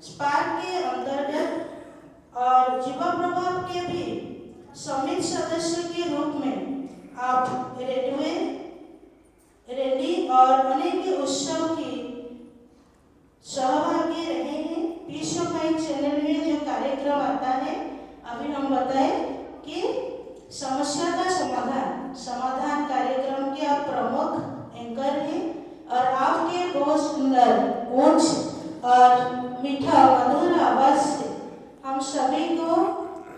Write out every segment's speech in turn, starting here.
Spark के अंतर्गत और जीवा प्रभाव के भी समित सदस्य के रूप में आप रेडी और अनेक उत्सव की सहभागी रहे हैं। विश्व फाइन चैनल में जो कार्यक्रम आता है, अभी हम बताए कि समस्या का समाधान कार्यक्रम के आप प्रमुख एंकर हैं और आपके बहुत सुंदर उच्च और मीठा मधुर आवाज से हम सभी को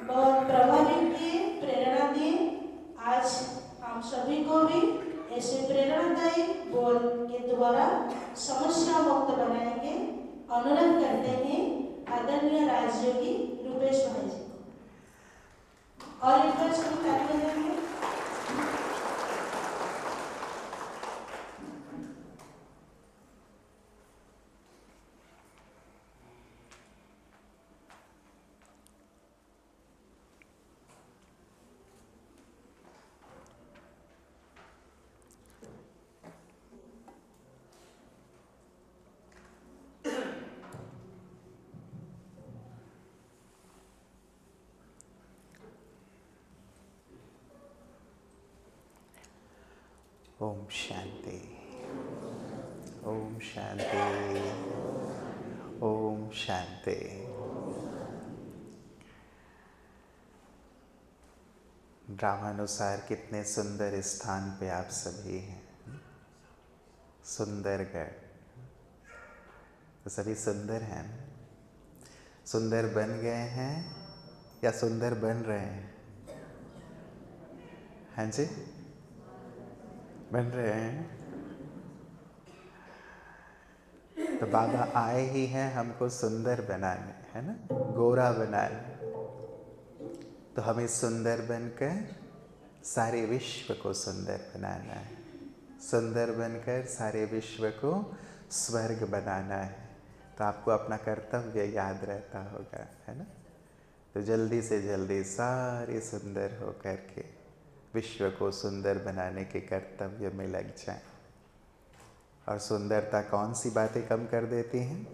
बहुत प्रभावित किए, प्रेरणा दिए। आज हम सभी को भी ऐसे प्रेरणादायी बोल के द्वारा समस्या मुक्त बनाएंगे। अनुरोध करते हैं आदरणीय राजयोगी रूपेश भाई जी को, और एक बार सभी तालियां देंगे। ओम शांति, ओम शांति, ओम शांति। ड्रामानुसार कितने सुंदर स्थान पे आप सभी हैं। सुंदरगढ़, तो सभी सुंदर हैं ना? सुंदर बन गए हैं या सुंदर बन रहे हैं? हाँ जी, बन रहे हैं। तो बाबा आए ही हैं हमको सुंदर बनाने, है ना, गोरा बनाने। तो हमें सुंदर बनकर सारे विश्व को सुंदर बनाना है। सुंदर बनकर सारे विश्व को स्वर्ग बनाना है। तो आपको अपना कर्तव्य याद रहता होगा, है ना। तो जल्दी से जल्दी सारे सुंदर हो करके विश्व को सुंदर बनाने के कर्तव्य में लग जाएं। और सुंदरता कौन सी बातें कम कर देती हैं?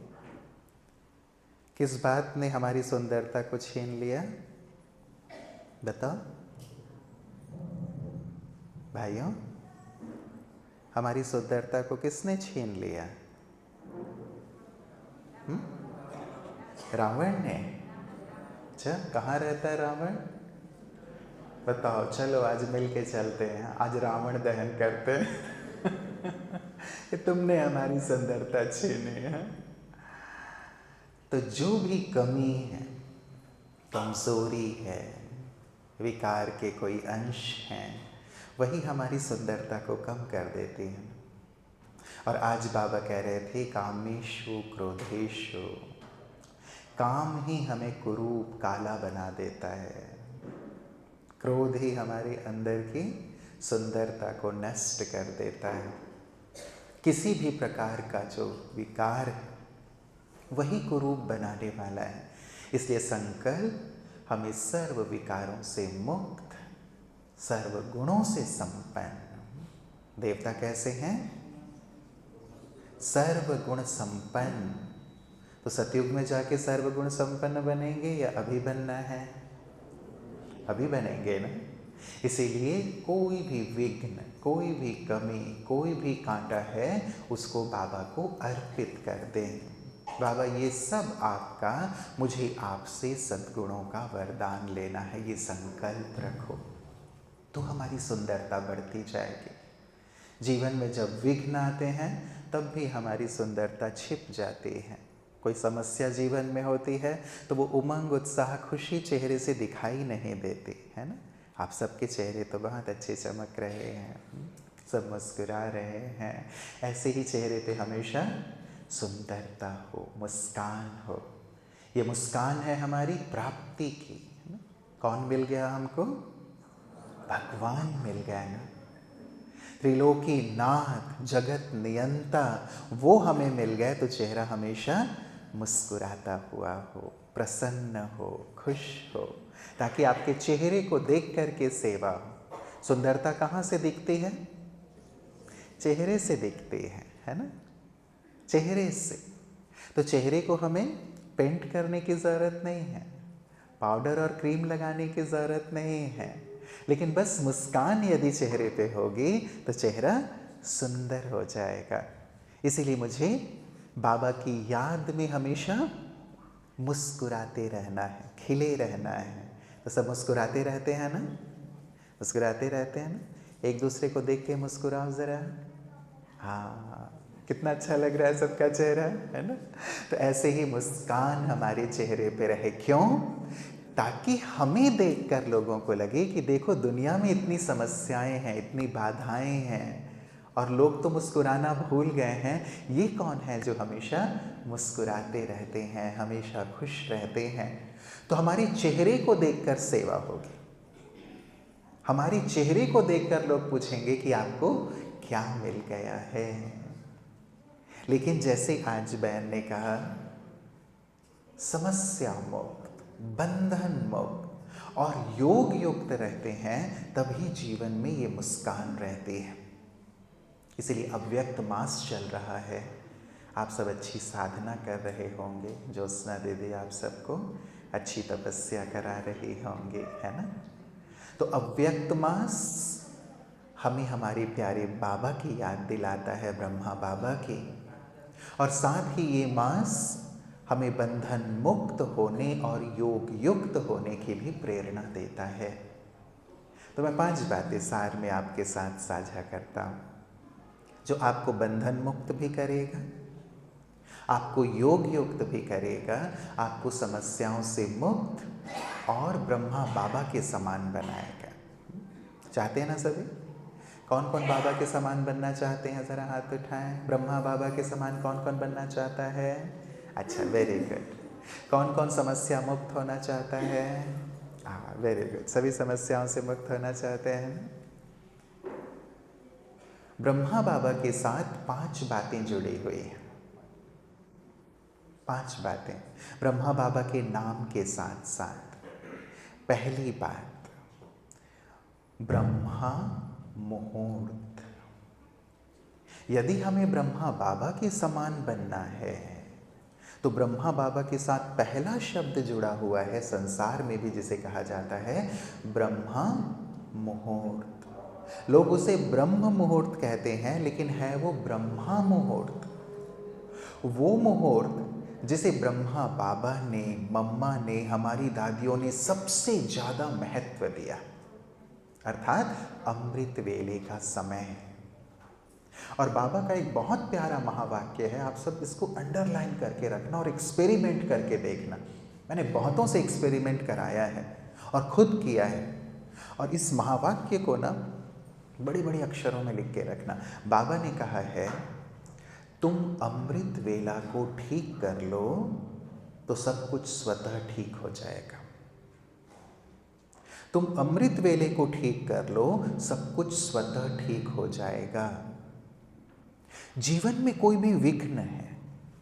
किस बात ने हमारी सुंदरता को छीन लिया? बताओ भाइयों, हमारी सुंदरता को किसने छीन लिया? रावण ने। अच्छा, कहाँ रहता है रावण? बताओ, चलो आज मिलके चलते हैं, आज रावण दहन करते हैं। कि तुमने हमारी सुंदरता छीनी है। तो जो भी कमी है, कमजोरी है, विकार के कोई अंश हैं, वही हमारी सुंदरता को कम कर देती हैं। और आज बाबा कह रहे थे कामेषु क्रोधेषु, काम ही हमें कुरूप काला बना देता है। क्रोध ही हमारे अंदर की सुंदरता को नष्ट कर देता है। किसी भी प्रकार का जो विकार है वही कुरूप बनाने वाला है। इसलिए संकल्प हमें सर्व विकारों से मुक्त, सर्व गुणों से संपन्न। देवता कैसे हैं? सर्व गुण संपन्न। तो सतयुग में जाके सर्व गुण संपन्न बनेंगे या अभी बनना है? अभी बनेंगे ना। इसीलिए कोई भी विघ्न, कोई भी कमी, कोई भी कांटा है, उसको बाबा को अर्पित कर दें। बाबा ये सब आपका, मुझे आपसे सद्गुणों का वरदान लेना है, ये संकल्प रखो, तो हमारी सुंदरता बढ़ती जाएगी। जीवन में जब विघ्न आते हैं तब भी हमारी सुंदरता छिप जाती है। कोई समस्या जीवन में होती है तो वो उमंग, उत्साह, खुशी चेहरे से दिखाई नहीं देती, है ना। आप सबके चेहरे तो बहुत अच्छे चमक रहे हैं, सब मुस्कुरा रहे हैं। ऐसे ही चेहरे पे हमेशा सुंदरता हो, मुस्कान हो। ये मुस्कान है हमारी प्राप्ति की, है ना? कौन मिल गया हमको? भगवान मिल गया ना। त्रिलोकी नाथ, जगत नियंता, वो हमें मिल गए तो चेहरा हमेशा मुस्कुराता हुआ हो, प्रसन्न हो, खुश हो, ताकि आपके चेहरे को देख करके सेवा हो। सुंदरता कहाँ से दिखती है? चेहरे से दिखती है ना, चेहरे से। तो चेहरे को हमें पेंट करने की ज़रूरत नहीं है, पाउडर और क्रीम लगाने की ज़रूरत नहीं है, लेकिन बस मुस्कान यदि चेहरे पे होगी तो चेहरा सुंदर हो जाएगा। इसीलिए मुझे बाबा की याद में हमेशा मुस्कुराते रहना है, खिले रहना है। तो सब मुस्कुराते रहते हैं ना, मुस्कुराते रहते हैं ना। एक दूसरे को देख के मुस्कुराओ ज़रा। हाँ, कितना अच्छा लग रहा है सबका चेहरा, है ना। तो ऐसे ही मुस्कान हमारे चेहरे पे रहे। क्यों? ताकि हमें देखकर लोगों को लगे कि देखो दुनिया में इतनी समस्याएं हैं, इतनी बाधाएं हैं, और लोग तो मुस्कुराना भूल गए हैं। ये कौन है जो हमेशा मुस्कुराते रहते हैं, हमेशा खुश रहते हैं। तो हमारे चेहरे को देखकर सेवा होगी, हमारे चेहरे को देखकर लोग पूछेंगे कि आपको क्या मिल गया है। लेकिन जैसे आज बहन ने कहा, समस्या मुक्त, बंधन मुक्त और योग युक्त रहते हैं, तभी जीवन में ये मुस्कान रहती है। इसलिए अव्यक्त मास चल रहा है, आप सब अच्छी साधना कर रहे होंगे। ज्योत्सना दीदी आप सबको अच्छी तपस्या करा रही होंगे, है ना। तो अव्यक्त मास हमें हमारे प्यारे बाबा की याद दिलाता है, ब्रह्मा बाबा की, और साथ ही ये मास हमें बंधन मुक्त होने और योग युक्त होने की भी प्रेरणा देता है। तो मैं 5 बातें सार में आपके साथ साझा करता हूँ, जो आपको बंधन मुक्त भी करेगा, आपको योग युक्त भी करेगा, आपको समस्याओं से मुक्त और ब्रह्मा बाबा के समान बनाएगा। चाहते हैं ना सभी? कौन कौन बाबा के समान बनना चाहते हैं? ज़रा हाथ उठाएं। ब्रह्मा बाबा के समान कौन कौन बनना चाहता है? अच्छा, वेरी गुड। कौन कौन समस्या मुक्त होना चाहता है? हाँ, वेरी गुड, सभी समस्याओं से मुक्त होना चाहते हैं। ब्रह्मा बाबा के साथ 5 बातें जुड़ी हुई हैं, 5 बातें ब्रह्मा बाबा के नाम के साथ साथ। पहली बात, ब्रह्मा मुहूर्त। यदि हमें ब्रह्मा बाबा के समान बनना है तो ब्रह्मा बाबा के साथ पहला शब्द जुड़ा हुआ है, संसार में भी जिसे कहा जाता है ब्रह्मा मुहूर्त। लोग उसे ब्रह्म मुहूर्त कहते हैं, लेकिन है वो ब्रह्मा मुहूर्त। वो मुहूर्त जिसे ब्रह्मा बाबा ने, मम्मा ने, हमारी दादियों ने सबसे ज़्यादा महत्व दिया, अर्थात अमृत वेले का समय। और बाबा का एक बहुत प्यारा महावाक्य है, आप सब इसको अंडरलाइन करके रखना और एक्सपेरिमेंट करके देखना। मैंने बहुतों से एक्सपेरिमेंट कराया है और खुद किया है, और इस महावाक्य को ना बड़ी बड़ी अक्षरों में लिख के रखना। बाबा ने कहा है, तुम अमृत वेला को ठीक कर लो तो सब कुछ स्वतः ठीक हो जाएगा। तुम अमृत वेले को ठीक कर लो, सब कुछ स्वतः ठीक हो जाएगा। जीवन में कोई भी विघ्न है,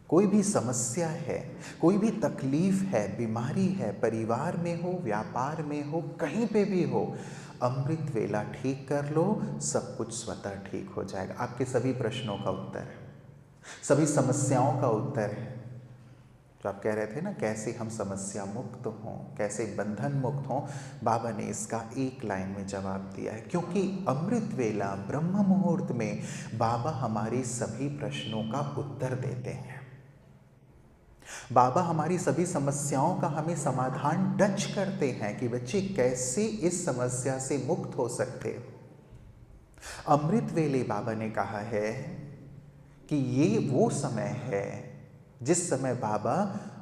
कोई भी समस्या है, कोई भी तकलीफ है, बीमारी है, परिवार में हो, व्यापार में हो, कहीं पे भी हो, अमृत वेला ठीक कर लो, सब कुछ स्वतः ठीक हो जाएगा। आपके सभी प्रश्नों का उत्तर है, सभी समस्याओं का उत्तर है। तो आप कह रहे थे ना, कैसे हम समस्या मुक्त हों, कैसे बंधन मुक्त हों, बाबा ने इसका एक लाइन में जवाब दिया है। क्योंकि अमृत वेला, ब्रह्म मुहूर्त में बाबा हमारी सभी प्रश्नों का उत्तर देते हैं। बाबा हमारी सभी समस्याओं का हमें समाधान टच करते हैं कि बच्चे कैसे इस समस्या से मुक्त हो सकते हो। अमृत वेले बाबा ने कहा है कि ये वो समय है जिस समय बाबा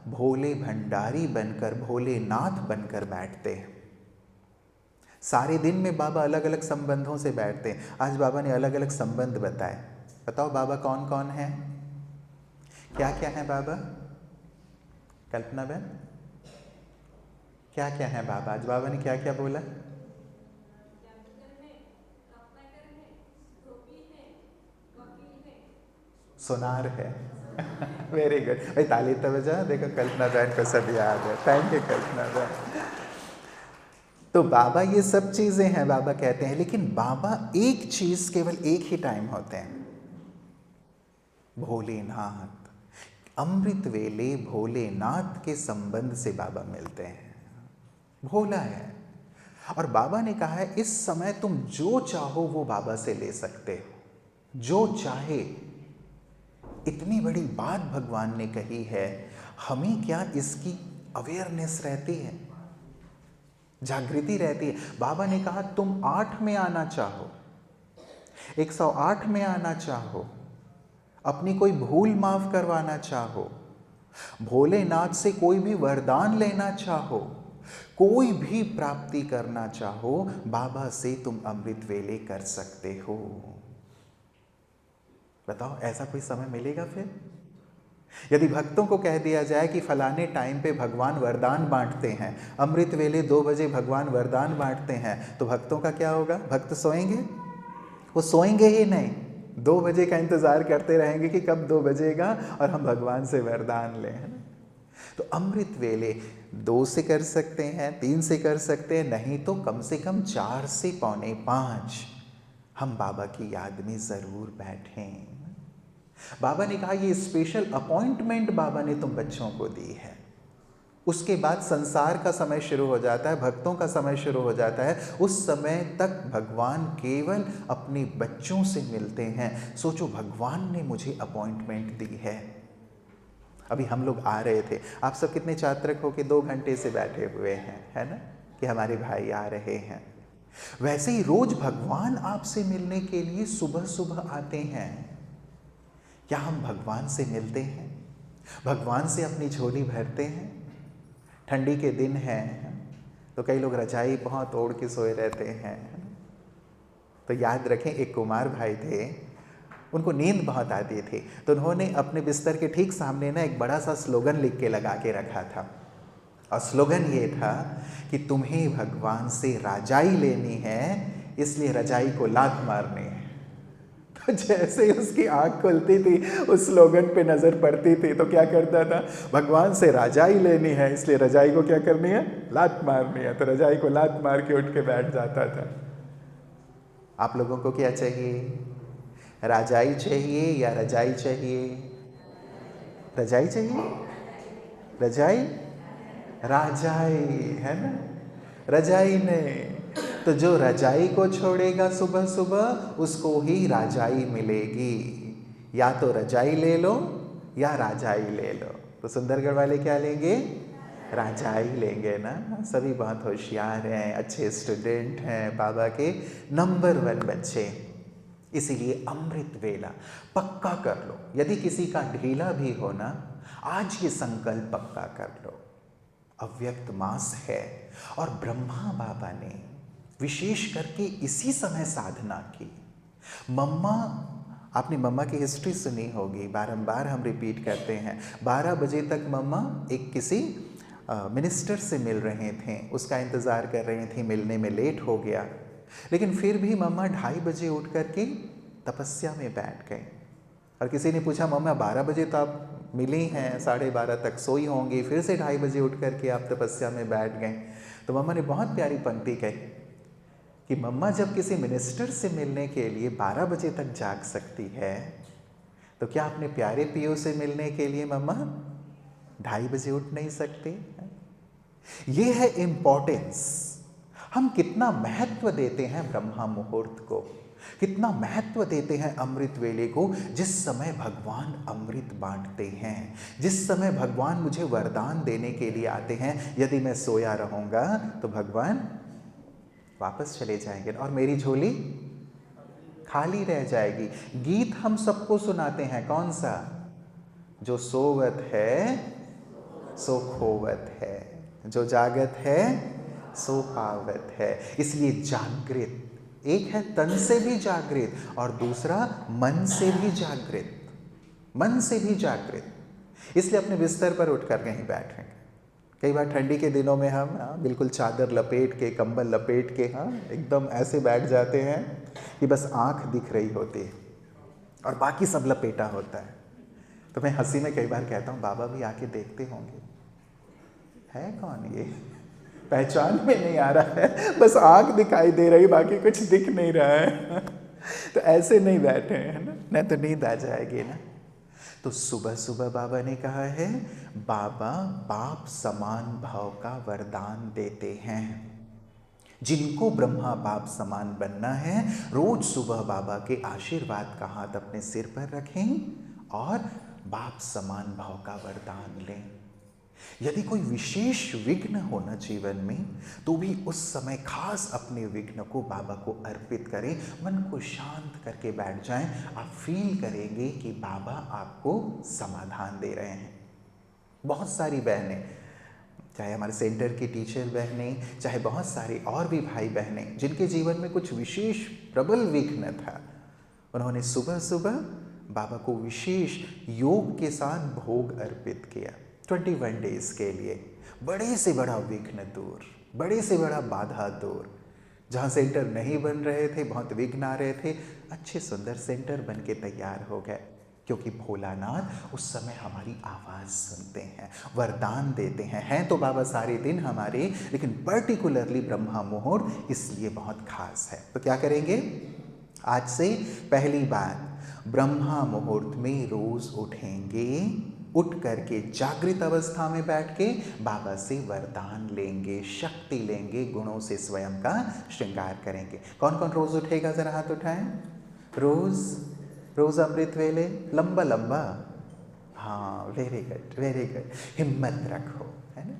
भोले भंडारी बनकर, भोलेनाथ बनकर बैठते हैं। सारे दिन में बाबा अलग अलग संबंधों से बैठते हैं। आज बाबा ने अलग अलग संबंध बताए। बताओ बाबा कौन कौन है, क्या क्या है बाबा? कल्पना बहन, क्या क्या है बाबा? आज बाबा ने क्या क्या बोला? सोनार है। वेरी गुड भाई, ताली तो बजा। देखो कल्पना बहन को सब याद है। थैंक यू कल्पना बहन। तो बाबा ये सब चीज़ें हैं, बाबा कहते हैं, लेकिन बाबा एक चीज़ केवल एक ही टाइम होते हैं, भोलेनाथ। अमृत वेले भोलेनाथ के संबंध से बाबा मिलते हैं। भोला है और बाबा ने कहा है इस समय तुम जो चाहो वो बाबा से ले सकते हो, जो चाहे। इतनी बड़ी बात भगवान ने कही है, हमें क्या इसकी अवेयरनेस रहती है, जागृति रहती है? बाबा ने कहा तुम 8 में आना चाहो, 108 में आना चाहो, अपनी कोई भूल माफ करवाना चाहो, भोलेनाथ से कोई भी वरदान लेना चाहो, कोई भी प्राप्ति करना चाहो, बाबा से तुम अमृत वेले कर सकते हो। बताओ ऐसा कोई समय मिलेगा फिर? यदि भक्तों को कह दिया जाए कि फलाने टाइम पे भगवान वरदान बांटते हैं, अमृत वेले 2 बजे भगवान वरदान बांटते हैं, तो भक्तों का क्या होगा? भक्त सोएंगे? वो सोएंगे ही नहीं, 2 बजे का इंतजार करते रहेंगे कि कब 2 बजेगा और हम भगवान से वरदान लें, है ना? तो अमृत वेले 2 से कर सकते हैं, 3 से कर सकते हैं, नहीं तो कम से कम 4 से 4:45 हम बाबा की याद में जरूर बैठें। बाबा ने कहा ये स्पेशल अपॉइंटमेंट बाबा ने तुम बच्चों को दी है। उसके बाद संसार का समय शुरू हो जाता है, भक्तों का समय शुरू हो जाता है। उस समय तक भगवान केवल अपने बच्चों से मिलते हैं। सोचो, भगवान ने मुझे अपॉइंटमेंट दी है। अभी हम लोग आ रहे थे, आप सब कितने चातक हो के 2 घंटे से बैठे हुए हैं, है ना, कि हमारे भाई आ रहे हैं। वैसे ही रोज भगवान आपसे मिलने के लिए सुबह सुबह आते हैं। क्या हम भगवान से मिलते हैं? भगवान से अपनी झोली भरते हैं? ठंडी के दिन हैं तो कई लोग रजाई बहुत ओढ़ के सोए रहते हैं। तो याद रखें, एक कुमार भाई थे, उनको नींद बहुत आती थी, तो उन्होंने अपने बिस्तर के ठीक सामने ना एक बड़ा सा स्लोगन लिख के लगा के रखा था। और स्लोगन ये था कि तुम्हें भगवान से रजाई लेनी है, इसलिए रजाई को लात मारनी है। तो जैसे ही उसकी आंख खुलती थी, उस स्लोगन पे नजर पड़ती थी, तो क्या करता था? भगवान से रजाई लेनी है, इसलिए रजाई को क्या करनी है? लात मारनी है। तो रजाई को लात मार के उठ के बैठ जाता था। आप लोगों को क्या चाहिए? रजाई चाहिए या रजाई चाहिए? रजाई चाहिए? रजाई? राजाई, है ना? रजाई नहीं। तो जो रजाई को छोड़ेगा सुबह सुबह, उसको ही राजाई मिलेगी। या तो रजाई ले लो या राजाई ले लो। तो सुंदरगढ़ वाले क्या लेंगे? राजाई लेंगे ना। सभी बहुत होशियार हैं, अच्छे स्टूडेंट हैं, बाबा के नंबर 1 बच्चे। इसीलिए अमृत वेला पक्का कर लो। यदि किसी का ढीला भी हो ना, आज ये संकल्प पक्का कर लो। अव्यक्त मास है और ब्रह्मा बाबा ने विशेष करके इसी समय साधना की। मम्मा, आपने मम्मा की हिस्ट्री सुनी होगी, बारंबार हम रिपीट करते हैं। 12 बजे तक मम्मा एक किसी मिनिस्टर से मिल रहे थे, उसका इंतज़ार कर रही थी, मिलने में लेट हो गया। लेकिन फिर भी मम्मा 2:30 बजे उठ करके तपस्या में बैठ गए। और किसी ने पूछा, मम्मा 12 बजे तो आप मिली हैं, 12:30 तक सोई होंगी, फिर से 2:30 बजे उठ करके आप तपस्या में बैठ गए। तो मम्मा ने बहुत प्यारी पंक्ति कही कि मम्मा जब किसी मिनिस्टर से मिलने के लिए 12 बजे तक जाग सकती है, तो क्या अपने प्यारे पियो से मिलने के लिए मम्मा 2:30 बजे उठ नहीं सकती? ये है इम्पोर्टेंस। हम कितना महत्व देते हैं ब्रह्मा मुहूर्त को, कितना महत्व देते हैं अमृत वेले को, जिस समय भगवान अमृत बांटते हैं, जिस समय भगवान मुझे वरदान देने के लिए आते हैं। यदि मैं सोया रहूँगा तो भगवान वापस चले जाएंगे और मेरी झोली खाली रह जाएगी। गीत हम सबको सुनाते हैं, कौन सा? जो सोवत है सो खोवत है, जो जागत है सो पावत है। इसलिए जागृत, एक है तन से भी जागृत और दूसरा मन से भी जागृत, मन से भी जागृत। इसलिए अपने बिस्तर पर उठकर कहीं बैठें। कई बार ठंडी के दिनों में हम बिल्कुल चादर लपेट के, कंबल लपेट के एकदम ऐसे बैठ जाते हैं कि बस आँख दिख रही होती है और बाकी सब लपेटा होता है। तो मैं हंसी में कई बार कहता हूँ, बाबा भी आके देखते होंगे, है कौन ये, पहचान में नहीं आ रहा है, बस आँख दिखाई दे रही, बाकी कुछ दिख नहीं रहा है। तो ऐसे नहीं बैठे, है ना, नहीं तो नींद आ जाएगी ना। तो सुबह सुबह बाबा ने कहा है, बाबा बाप समान भाव का वरदान देते हैं। जिनको ब्रह्मा बाप समान बनना है, रोज सुबह बाबा के आशीर्वाद का हाथ अपने सिर पर रखें और बाप समान भाव का वरदान लें। यदि कोई विशेष विघ्न हो ना जीवन में, तो भी उस समय खास अपने विघ्न को बाबा को अर्पित करें, मन को शांत करके बैठ जाएं। आप फील करेंगे कि बाबा आपको समाधान दे रहे हैं। बहुत सारी बहनें, चाहे हमारे सेंटर की टीचर बहनें, चाहे बहुत सारे और भी भाई बहनें, जिनके जीवन में कुछ विशेष प्रबल विघ्न था, उन्होंने सुबह सुबह बाबा को विशेष योग के साथ भोग अर्पित किया। 21 डेज के लिए बड़े से बड़ा विघ्न दूर, बड़े से बड़ा बाधा दूर। जहाँ सेंटर नहीं बन रहे थे, बहुत विघ्न आ रहे थे, अच्छे सुंदर सेंटर बन के तैयार हो गए। क्योंकि भोलानाथ उस समय हमारी आवाज़ सुनते हैं, वरदान देते हैं तो बाबा सारे दिन हमारे, लेकिन पर्टिकुलरली ब्रह्मा मुहूर्त इसलिए बहुत खास है। तो क्या करेंगे? आज से पहली बात, ब्रह्मा मुहूर्त में रोज उठेंगे, उठ करके जागृत अवस्था में बैठ के बाबा से वरदान लेंगे, शक्ति लेंगे, गुणों से स्वयं का श्रृंगार करेंगे। कौन कौन रोज उठेगा? जरा हाथ उठाएं। रोज अमृत वेले, लंबा लंबा, हाँ, वेरी गुड वेरी गुड। हिम्मत रखो, है ना,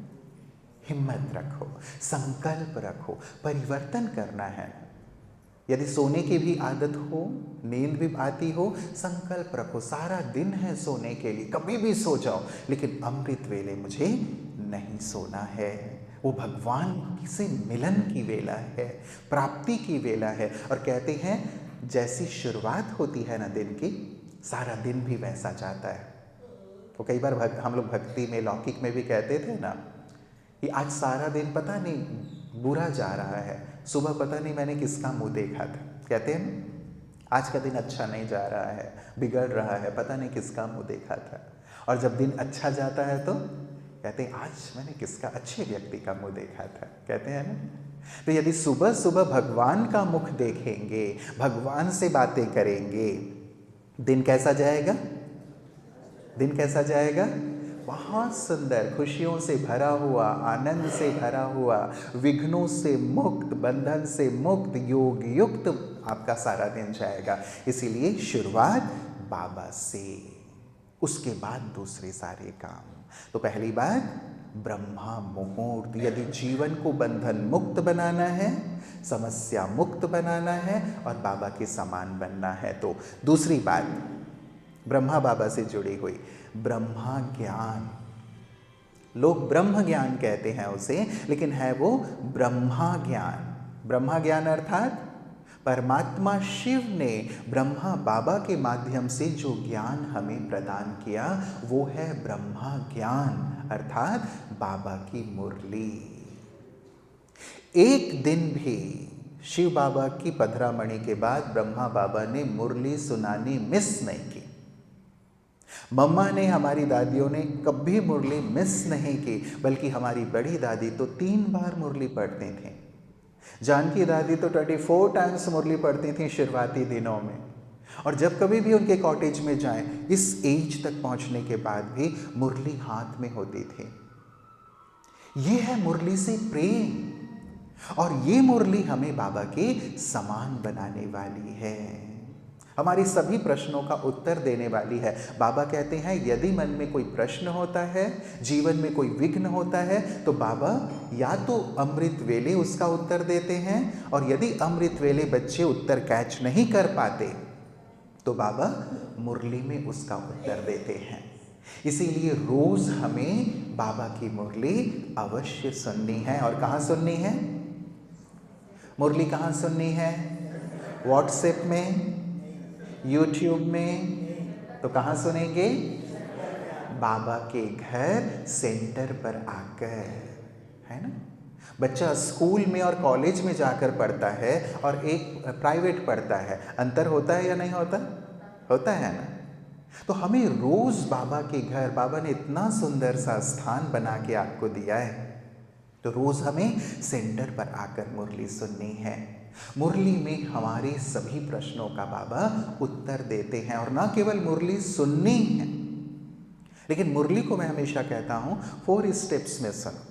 हिम्मत रखो, संकल्प रखो, परिवर्तन करना है। यदि सोने की भी आदत हो, नींद भी आती हो, संकल्प रखो, सारा दिन है सोने के लिए, कभी भी सो जाओ, लेकिन अमृत वेले मुझे नहीं सोना है। वो भगवान से मिलन की वेला है, प्राप्ति की वेला है। और कहते हैं जैसी शुरुआत होती है ना दिन की, सारा दिन भी वैसा जाता है। तो कई बार हम लोग भक्ति में, लौकिक में भी कहते थे ना कि आज सारा दिन पता नहीं बुरा जा रहा है, सुबह पता नहीं मैंने किसका मुंह देखा था। कहते हैं ना, आज का दिन अच्छा नहीं जा रहा है, बिगड़ रहा है, पता नहीं किसका मुंह देखा था। और जब दिन अच्छा जाता है तो कहते हैं आज मैंने किसका, अच्छे व्यक्ति का मुंह देखा था। कहते हैं ना। तो यदि सुबह सुबह भगवान का मुख देखेंगे, भगवान से बातें करेंगे, दिन कैसा जाएगा? दिन कैसा जाएगा? बहुत सुंदर, खुशियों से भरा हुआ, आनंद से भरा हुआ, विघ्नों से मुक्त, बंधन से मुक्त, योग युक्त आपका सारा दिन जाएगा। इसीलिए शुरुआत बाबा से, उसके बाद दूसरे सारे काम। तो पहली बात, ब्रह्मा मुहूर्त। यदि जीवन को बंधन मुक्त बनाना है, समस्या मुक्त बनाना है और बाबा के समान बनना है, तो दूसरी बात ब्रह्मा बाबा से जुड़ी हुई, ब्रह्मा ज्ञान। लोग ब्रह्म ज्ञान कहते हैं उसे, लेकिन है वो ब्रह्मा ज्ञान। ब्रह्मा ज्ञान अर्थात परमात्मा शिव ने ब्रह्मा बाबा के माध्यम से जो ज्ञान हमें प्रदान किया, वो है ब्रह्मा ज्ञान, अर्थात बाबा की मुरली। एक दिन भी शिव बाबा की पधरामणि के बाद ब्रह्मा बाबा ने मुरली सुनानी मिस नहीं की। मम्मा ने, हमारी दादियों ने कभी मुरली मिस नहीं की, बल्कि हमारी बड़ी दादी तो 3 बार मुरली पढ़ती थी। जानकी दादी तो 24 टाइम्स मुरली पढ़ती थी शुरुआती दिनों में। और जब कभी भी उनके कॉटेज में जाएं, इस एज तक पहुंचने के बाद भी मुरली हाथ में होती थी। ये है मुरली से प्रेम, और ये मुरली हमें बाबा के समान बनाने वाली है, हमारी सभी प्रश्नों का उत्तर देने वाली है। बाबा कहते हैं यदि मन में कोई प्रश्न होता है, जीवन में कोई विघ्न होता है, तो बाबा या तो अमृत वेले उसका उत्तर देते हैं, और यदि अमृत वेले बच्चे उत्तर कैच नहीं कर पाते तो बाबा मुरली में उसका उत्तर देते हैं। इसीलिए रोज हमें बाबा की मुरली अवश्य सुननी है। और कहाँ सुननी है? मुरली कहाँ सुननी है? व्हाट्सएप में, यूट्यूब में। तो कहाँ सुनेंगे? बाबा के घर सेंटर पर आकर, है ना। बच्चा स्कूल में और कॉलेज में जाकर पढ़ता है और एक प्राइवेट पढ़ता है, अंतर होता है या नहीं होता? होता है ना। तो हमें रोज बाबा के घर, बाबा ने इतना सुंदर सा स्थान बना के आपको दिया है, तो रोज हमें सेंटर पर आकर मुरली सुननी है। मुरली में हमारे सभी प्रश्नों का बाबा उत्तर देते हैं। और ना केवल मुरली सुननी है, लेकिन मुरली को मैं हमेशा कहता हूं 4 स्टेप्स में सुनो।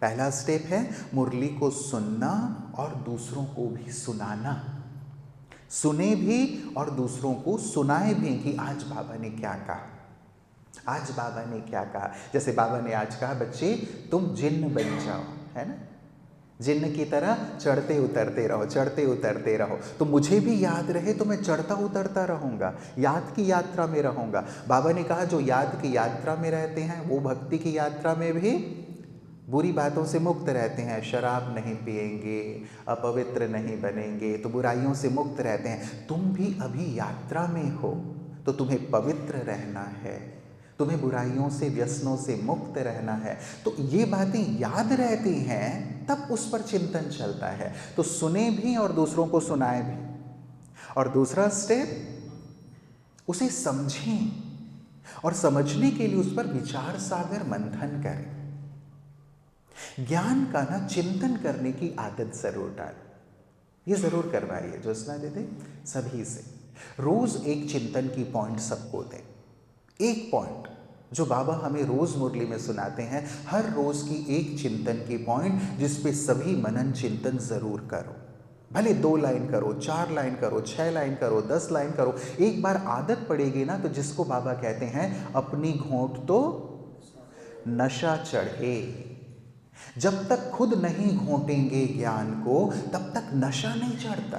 पहला स्टेप है मुरली को सुनना और दूसरों को भी सुनाना, सुने भी और दूसरों को सुनाए भी कि आज बाबा ने क्या कहा, आज बाबा ने क्या कहा। जैसे बाबा ने आज कहा बच्चे तुम जिन्न बन जाओ, है ना, जिन्न की तरह चढ़ते उतरते रहो, चढ़ते उतरते रहो। तो मुझे भी याद रहे तो मैं चढ़ता उतरता रहूँगा, याद की यात्रा में रहूँगा। बाबा ने कहा जो याद की यात्रा में रहते हैं वो भक्ति की यात्रा में भी बुरी बातों से मुक्त रहते हैं। शराब नहीं पिएंगे, अपवित्र नहीं बनेंगे, तो बुराइयों से मुक्त रहते हैं। तुम भी अभी यात्रा में हो तो तुम्हें पवित्र रहना है, तुम्हें बुराइयों से व्यसनों से मुक्त रहना है। तो ये बातें याद रहती हैं तब उस पर चिंतन चलता है। तो सुने भी और दूसरों को सुनाए भी। और दूसरा स्टेप उसे समझें और समझने के लिए उस पर विचार सागर मंथन करें। ज्ञान का ना चिंतन करने की आदत जरूर डालें, ये जरूर करवाइए ज्योत्सना दीदी सभी से। रोज एक चिंतन की पॉइंट सबको दें, एक पॉइंट जो बाबा हमें रोज मुरली में सुनाते हैं। हर रोज की एक चिंतन की पॉइंट जिस पे सभी मनन चिंतन जरूर करो। भले 2 लाइन करो, 4 लाइन करो, 6 लाइन करो, 10 लाइन करो। एक बार आदत पड़ेगी ना तो जिसको बाबा कहते हैं अपनी घोंट तो नशा चढ़े। जब तक खुद नहीं घोंटेंगे ज्ञान को तब तक नशा नहीं चढ़ता,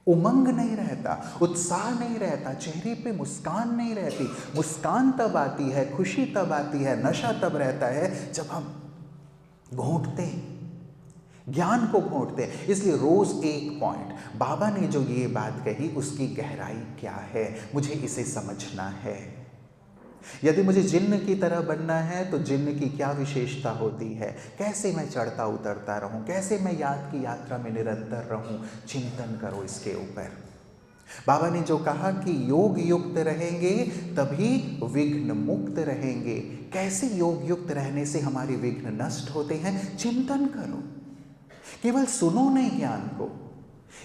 उमंग नहीं रहता, उत्साह नहीं रहता, चेहरे पे मुस्कान नहीं रहती। मुस्कान तब आती है, खुशी तब आती है, नशा तब रहता है जब हम घोंटते हैं, ज्ञान को घोंटते हैं। इसलिए रोज एक पॉइंट, बाबा ने जो ये बात कही उसकी गहराई क्या है, मुझे इसे समझना है। यदि मुझे जिन्न की तरह बनना है तो जिन्न की क्या विशेषता होती है, कैसे मैं चढ़ता उतरता रहूं, कैसे मैं याद की यात्रा में निरंतर रहूं। चिंतन करो इसके ऊपर। बाबा ने जो कहा कि योग युक्त रहेंगे तभी विघ्न मुक्त रहेंगे। कैसे योग युक्त रहने से हमारे विघ्न नष्ट होते हैं, चिंतन करो। केवल सुनो नहीं ज्ञान को,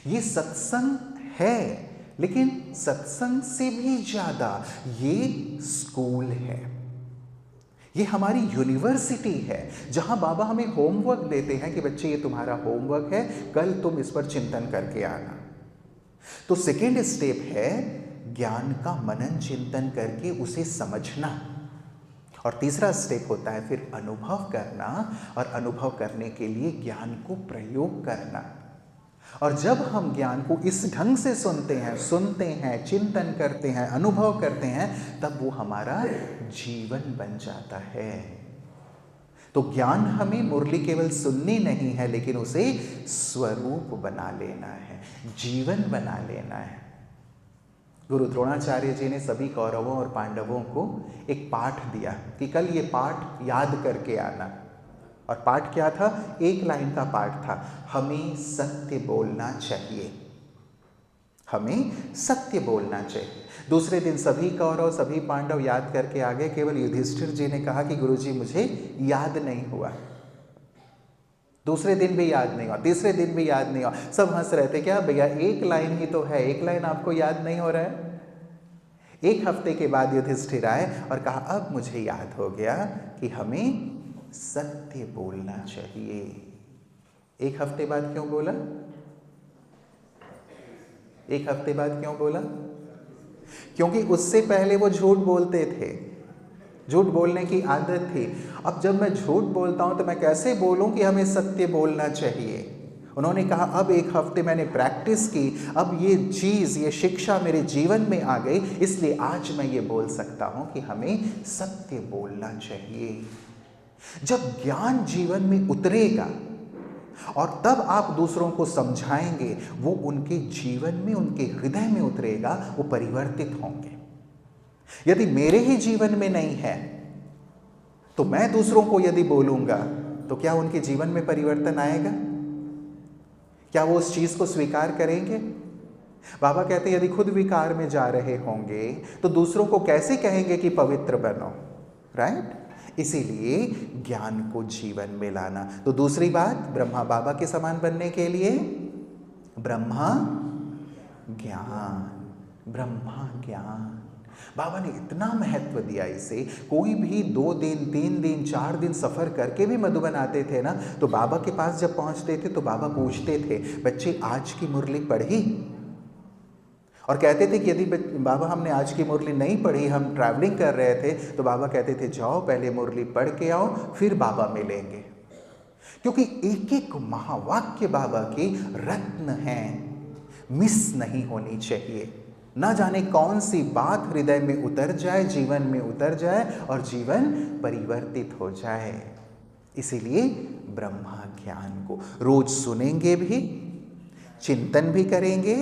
ये सत्संग है लेकिन सत्संग से भी ज्यादा ये स्कूल है, ये हमारी यूनिवर्सिटी है जहां बाबा हमें होमवर्क देते हैं कि बच्चे ये तुम्हारा होमवर्क है, कल तुम इस पर चिंतन करके आना। तो सेकेंड स्टेप है ज्ञान का मनन चिंतन करके उसे समझना। और तीसरा स्टेप होता है फिर अनुभव करना, और अनुभव करने के लिए ज्ञान को प्रयोग करना। और जब हम ज्ञान को इस ढंग से सुनते हैं, चिंतन करते हैं, अनुभव करते हैं, तब वो हमारा जीवन बन जाता है। तो ज्ञान हमें मुरली केवल सुननी नहीं है लेकिन उसे स्वरूप बना लेना है, जीवन बना लेना है। गुरु द्रोणाचार्य जी ने सभी कौरवों और पांडवों को एक पाठ दिया कि कल ये पाठ याद करके आना। और पाठ क्या था, 1 लाइन का पाठ था, हमें सत्य बोलना चाहिए, हमें सत्य बोलना चाहिए। दूसरे दिन सभी कौरव सभी पांडव याद करके आ गए, केवल युधिष्ठिर जी ने कहा कि गुरुजी मुझे याद नहीं हुआ। दूसरे दिन भी याद नहीं हुआ, तीसरे दिन भी याद नहीं हुआ। सब हंस रहे थे, क्या भैया 1 लाइन ही तो है, 1 लाइन आपको याद नहीं हो रहा है। 1 हफ्ते के बाद युधिष्ठिर आए और कहा अब मुझे याद हो गया कि हमें सत्य बोलना चाहिए। 1 हफ्ते बाद क्यों बोला, 1 हफ्ते बाद क्यों बोला? क्योंकि उससे पहले वो झूठ बोलते थे, झूठ बोलने की आदत थी। अब जब मैं झूठ बोलता हूं तो मैं कैसे बोलूं कि हमें सत्य बोलना चाहिए। उन्होंने कहा अब 1 हफ्ते मैंने प्रैक्टिस की, अब ये चीज़, ये शिक्षा मेरे जीवन में आ गई, इसलिए आज मैं ये बोल सकता हूं कि हमें सत्य बोलना चाहिए। जब ज्ञान जीवन में उतरेगा और तब आप दूसरों को समझाएंगे, वो उनके जीवन में, उनके हृदय में उतरेगा, वो परिवर्तित होंगे। यदि मेरे ही जीवन में नहीं है तो मैं दूसरों को यदि बोलूंगा तो क्या उनके जीवन में परिवर्तन आएगा? क्या वो उस चीज को स्वीकार करेंगे? बाबा कहते हैं यदि खुद विकार में जा रहे होंगे तो दूसरों को कैसे कहेंगे कि पवित्र बनो, राइट? इसीलिए ज्ञान को जीवन में लाना। तो दूसरी बात, ब्रह्मा बाबा के समान बनने के लिए ब्रह्मा ज्ञान, ब्रह्मा ज्ञान। बाबा ने इतना महत्व दिया इसे। कोई भी 2 दिन 3 दिन 4 दिन सफ़र करके भी मधुबन आते थे ना, तो बाबा के पास जब पहुंचते थे तो बाबा पूछते थे, बच्चे आज की मुरली पढ़ी? और कहते थे कि यदि बाबा हमने आज की मुरली नहीं पढ़ी, हम ट्रैवलिंग कर रहे थे, तो बाबा कहते थे जाओ पहले मुरली पढ़ के आओ, फिर बाबा मिलेंगे। क्योंकि एक एक महावाक्य बाबा के रत्न हैं, मिस नहीं होनी चाहिए। ना जाने कौन सी बात हृदय में उतर जाए, जीवन में उतर जाए और जीवन परिवर्तित हो जाए। इसीलिए ब्रह्मा ज्ञान को रोज सुनेंगे भी, चिंतन भी करेंगे,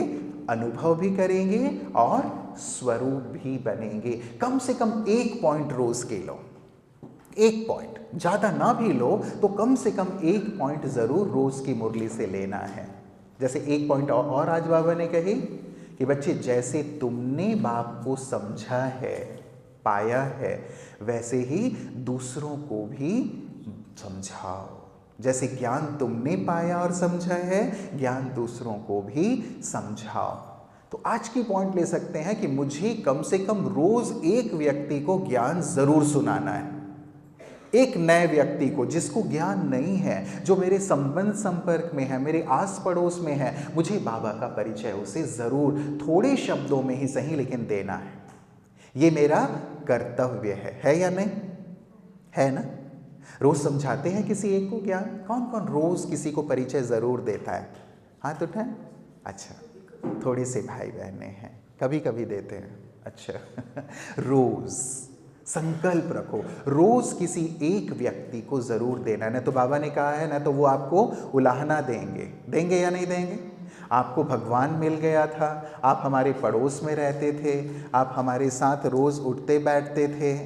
अनुभव भी करेंगे और स्वरूप भी बनेंगे। कम से कम 1 पॉइंट रोज के लो, 1 पॉइंट, ज़्यादा ना भी लो तो कम से कम 1 पॉइंट ज़रूर रोज की मुरली से लेना है। जैसे 1 पॉइंट और आज बाबा ने कही कि बच्चे जैसे तुमने बाप को समझा है, पाया है, वैसे ही दूसरों को भी समझाओ। जैसे ज्ञान तुमने पाया और समझा है, ज्ञान दूसरों को भी समझाओ। तो आज की पॉइंट ले सकते हैं कि मुझे कम से कम रोज एक व्यक्ति को ज्ञान जरूर सुनाना है। एक नए व्यक्ति को जिसको ज्ञान नहीं है, जो मेरे संबंध संपर्क में है, मेरे आस पड़ोस में है, मुझे बाबा का परिचय उसे जरूर थोड़े शब्दों में ही सही लेकिन देना है। ये मेरा कर्तव्य है या नहीं? है ना? रोज समझाते हैं किसी एक को ज्ञान? कौन कौन रोज किसी को परिचय जरूर देता है? हाथ उठाएं। अच्छा, थोड़े से भाई बहने हैं, कभी कभी देते हैं। अच्छा रोज संकल्प रखो, रोज किसी एक व्यक्ति को जरूर देना। न तो बाबा ने कहा है, न तो वो आपको उलाहना देंगे या नहीं देंगे। आपको भगवान मिल गया था, आप हमारे पड़ोस में रहते थे, आप हमारे साथ रोज उठते बैठते थे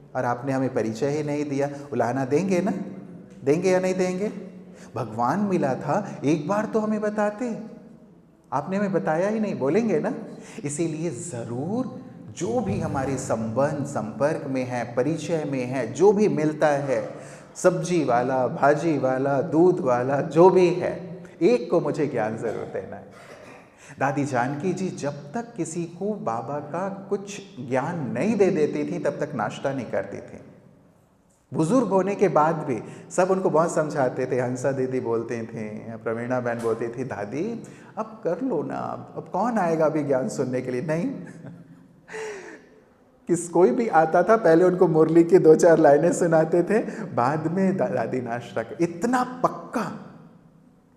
और आपने हमें परिचय ही नहीं दिया, उलाहना देंगे ना? देंगे या नहीं देंगे? भगवान मिला था, एक बार तो हमें बताते, आपने हमें बताया ही नहीं, बोलेंगे ना? इसीलिए जरूर जो भी हमारे संबंध संपर्क में है, परिचय में है, जो भी मिलता है, सब्जी वाला, भाजी वाला, दूध वाला, जो भी है, एक को मुझे ज्ञान जरूर देना है। दादी जानकी जी जब तक किसी को बाबा का कुछ ज्ञान नहीं दे देती थी तब तक नाश्ता नहीं करती थी। बुजुर्ग होने के बाद भी सब उनको बहुत समझाते थे। हंसा दीदी बोलते थे, प्रवीणा बहन बोलती थी, दादी अब कर लो ना, अब कौन आएगा अभी ज्ञान सुनने के लिए? नहीं कोई भी आता था, पहले उनको मुरली की 2-4 लाइनें सुनाते थे, बाद में दादी नाश्ता। इतना पक्का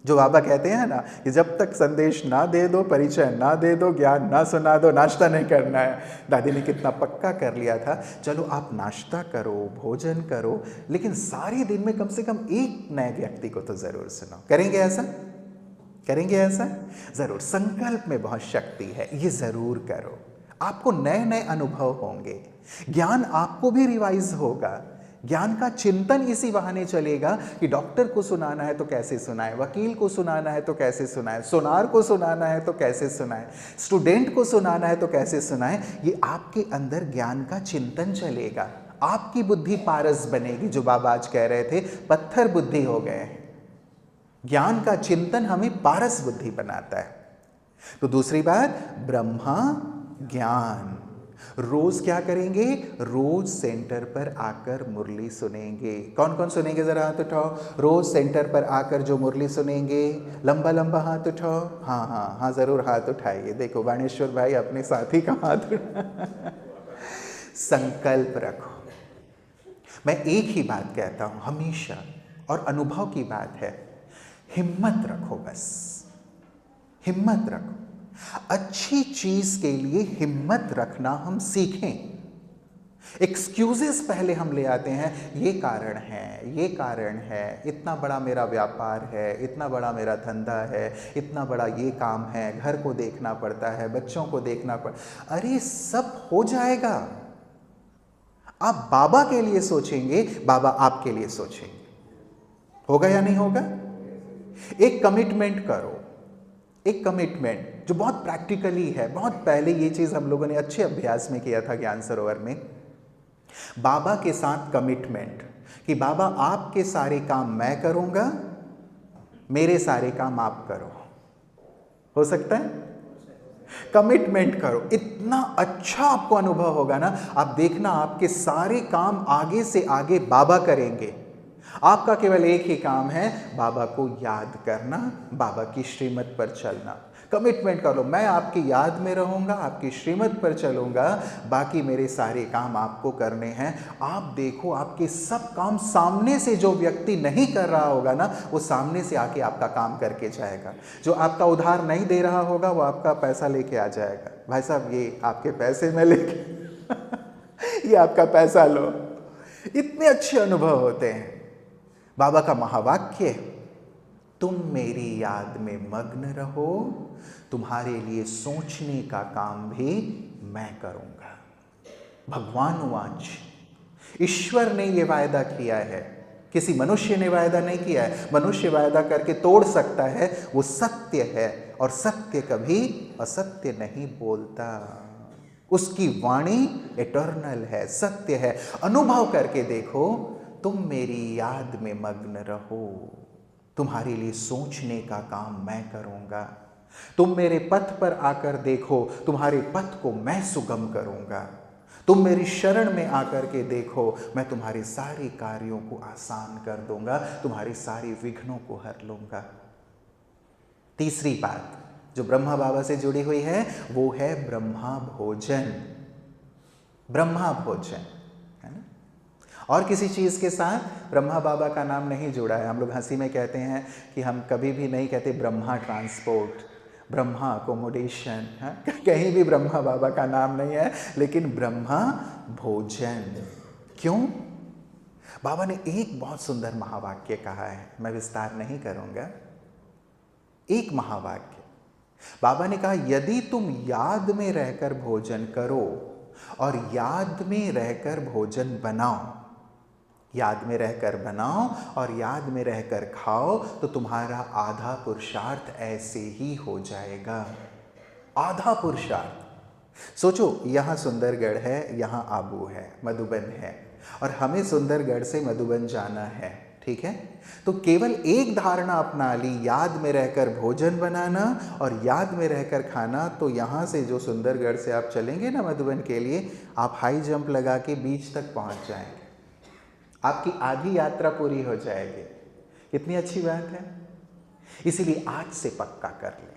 जो बाबा कहते हैं ना कि जब तक संदेश ना दे दो, परिचय ना दे दो, ज्ञान ना सुना दो, नाश्ता नहीं करना है। दादी ने कितना पक्का कर लिया था। चलो आप नाश्ता करो, भोजन करो, लेकिन सारे दिन में कम से कम एक नए व्यक्ति को तो जरूर सुनाओ। करेंगे ऐसा? करेंगे ऐसा? जरूर। संकल्प में बहुत शक्ति है, ये जरूर करो। आपको नए नए अनुभव होंगे, ज्ञान आपको भी रिवाइज होगा, ज्ञान का चिंतन इसी बहाने चलेगा कि डॉक्टर को सुनाना है तो कैसे सुनाए, वकील को सुनाना है तो कैसे सुनाए, सोनार को सुनाना है तो कैसे सुनाए, स्टूडेंट को सुनाना है तो कैसे सुनाए। ये आपके अंदर ज्ञान का चिंतन चलेगा, आपकी बुद्धि पारस बनेगी। जो बाबा आज कह रहे थे, पत्थर बुद्धि हो गए हैं। ज्ञान का चिंतन हमें पारस बुद्धि बनाता है। तो दूसरी बात, ब्रह्मा ज्ञान। रोज क्या करेंगे? रोज सेंटर पर आकर मुरली सुनेंगे। कौन कौन सुनेंगे? जरा हाथ उठाओ। रोज सेंटर पर आकर जो मुरली सुनेंगे, लंबा लंबा हाथ उठाओ। हाँ हाँ हाँ, जरूर हाथ उठाइए। देखो बाणेश्वर भाई अपने साथी का हाथ उठा। संकल्प रखो। मैं एक ही बात कहता हूं हमेशा, और अनुभव की बात है, हिम्मत रखो। बस हिम्मत रखो। अच्छी चीज के लिए हिम्मत रखना हम सीखें। एक्सक्यूजेस पहले हम ले आते हैं, ये कारण है, ये कारण है, इतना बड़ा मेरा व्यापार है, इतना बड़ा मेरा धंधा है, इतना बड़ा ये काम है, घर को देखना पड़ता है, बच्चों को देखना अरे सब हो जाएगा। आप बाबा के लिए सोचेंगे, बाबा आपके लिए सोचेंगे। होगा या नहीं होगा? एक कमिटमेंट करो, एक कमिटमेंट जो बहुत प्रैक्टिकली है। बहुत पहले ये चीज हम लोगों ने अच्छे अभ्यास में किया था ज्ञान सरोवर में। बाबा के साथ कमिटमेंट कि बाबा आपके सारे काम मैं करूंगा, मेरे सारे काम आप करो। हो सकता है? कमिटमेंट करो, इतना अच्छा आपको अनुभव होगा ना। आप देखना, आपके सारे काम आगे से आगे बाबा करेंगे। आपका केवल एक ही काम है, बाबा को याद करना, बाबा की श्रीमत पर चलना। कमिटमेंट करो, मैं आपकी याद में रहूंगा, आपकी श्रीमत पर चलूंगा, बाकी मेरे सारे काम आपको करने हैं। आप देखो, आपके सब काम सामने से जो व्यक्ति नहीं कर रहा होगा ना, वो सामने से आके आपका काम करके जाएगा। जो आपका उधार नहीं दे रहा होगा, वो आपका पैसा लेके आ जाएगा। भाई साहब, ये आपके पैसे में लेके ये आपका पैसा लो। इतने अच्छे अनुभव होते हैं। बाबा का महावाक्य, तुम मेरी याद में मग्न रहो, तुम्हारे लिए सोचने का काम भी मैं करूंगा। भगवान वाच, ईश्वर ने यह वायदा किया है, किसी मनुष्य ने वायदा नहीं किया है। मनुष्य वायदा करके तोड़ सकता है, वो सत्य है, और सत्य कभी असत्य नहीं बोलता। उसकी वाणी इटर्नल है, सत्य है। अनुभव करके देखो, तुम मेरी याद में मग्न रहो, तुम्हारे लिए सोचने का काम मैं करूंगा। तुम मेरे पथ पर आकर देखो, तुम्हारे पथ को मैं सुगम करूंगा। तुम मेरी शरण में आकर के देखो, मैं तुम्हारे सारे कार्यों को आसान कर दूंगा, तुम्हारे सारे विघ्नों को हर लूंगा। तीसरी बात जो ब्रह्मा बाबा से जुड़ी हुई है, वो है ब्रह्मा भोजन। ब्रह्मा भोजन है ना। और किसी चीज़ के साथ ब्रह्मा बाबा का नाम नहीं जुड़ा है। हम लोग हंसी में कहते हैं कि हम कभी भी नहीं कहते ब्रह्मा ट्रांसपोर्ट, ब्रह्मा अकोमोडेशन, कहीं भी ब्रह्मा बाबा का नाम नहीं है, लेकिन ब्रह्मा भोजन। क्यों? बाबा ने एक बहुत सुंदर महावाक्य कहा है, मैं विस्तार नहीं करूंगा। एक महावाक्य बाबा ने कहा, यदि तुम याद में रहकर भोजन करो और याद में रहकर भोजन बनाओ, याद में रहकर बनाओ और याद में रहकर खाओ, तो तुम्हारा आधा पुरुषार्थ ऐसे ही हो जाएगा। आधा पुरुषार्थ। सोचो, यहाँ सुंदरगढ़ है, यहाँ आबू है, मधुबन है, और हमें सुंदरगढ़ से मधुबन जाना है, ठीक है। तो केवल एक धारणा अपना ली, याद में रहकर भोजन बनाना और याद में रहकर खाना। तो यहाँ से जो सुंदरगढ़ से आप चलेंगे ना मधुबन के लिए, आप हाई जंप लगा के बीच तक पहुँच जाएंगे, आपकी आधी यात्रा पूरी हो जाएगी। कितनी अच्छी बात है। इसीलिए आज से पक्का कर ले,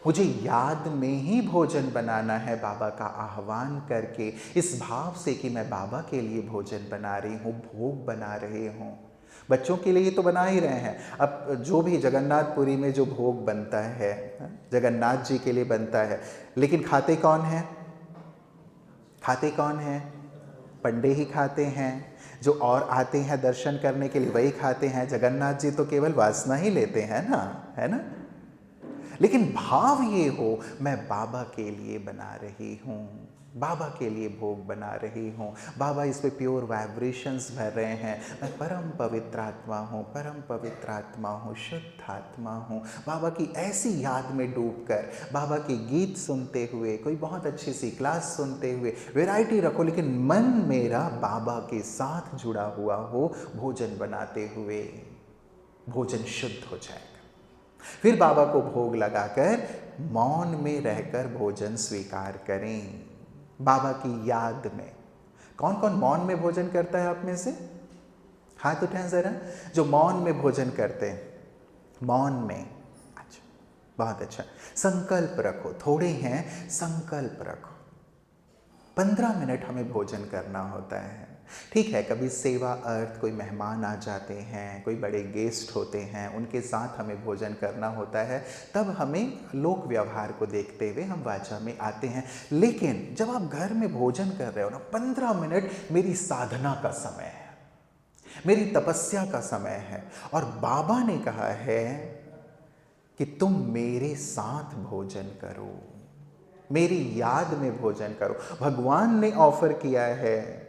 मुझे याद में ही भोजन बनाना है, बाबा का आह्वान करके, इस भाव से कि मैं बाबा के लिए भोजन बना रही हूँ, भोग बना रहे हूँ। बच्चों के लिए तो बना ही रहे हैं। अब जो भी जगन्नाथपुरी में जो भोग बनता है, जगन्नाथ जी के लिए बनता है, लेकिन खाते कौन है? खाते कौन है? पंडे ही खाते हैं। जो और आते हैं दर्शन करने के लिए वही खाते हैं। जगन्नाथ जी तो केवल वासना ही लेते हैं ना, है ना। लेकिन भाव ये हो, मैं बाबा के लिए बना रही हूँ, बाबा के लिए भोग बना रही हूँ। बाबा इस पे प्योर वाइब्रेशंस भर रहे हैं। मैं परम पवित्र आत्मा हूँ, परम पवित्र आत्मा हूँ, शुद्ध आत्मा हूँ। बाबा की ऐसी याद में डूबकर, बाबा के गीत सुनते हुए, कोई बहुत अच्छी सी क्लास सुनते हुए, वैरायटी रखो, लेकिन मन मेरा बाबा के साथ जुड़ा हुआ हो। भोजन बनाते हुए भोजन शुद्ध हो जाएगा। फिर बाबा को भोग लगाकर मौन में रहकर भोजन स्वीकार करें, बाबा की याद में। कौन कौन मौन में भोजन करता है आप में से? हाथ उठाएं जरा, जो मौन में भोजन करते हैं। मौन में, अच्छा, बहुत अच्छा। संकल्प रखो, थोड़े हैं, संकल्प रखो। 15 मिनट हमें भोजन करना होता है, ठीक है। कभी सेवा अर्थ कोई मेहमान आ जाते हैं, कोई बड़े गेस्ट होते हैं, उनके साथ हमें भोजन करना होता है, तब हमें लोक व्यवहार को देखते हुए हम वाचा में आते हैं। लेकिन जब आप घर में भोजन कर रहे हो ना, 15 मिनट मेरी साधना का समय है, मेरी तपस्या का समय है। और बाबा ने कहा है कि तुम मेरे साथ भोजन करो, मेरी याद में भोजन करो। भगवान ने ऑफर किया है,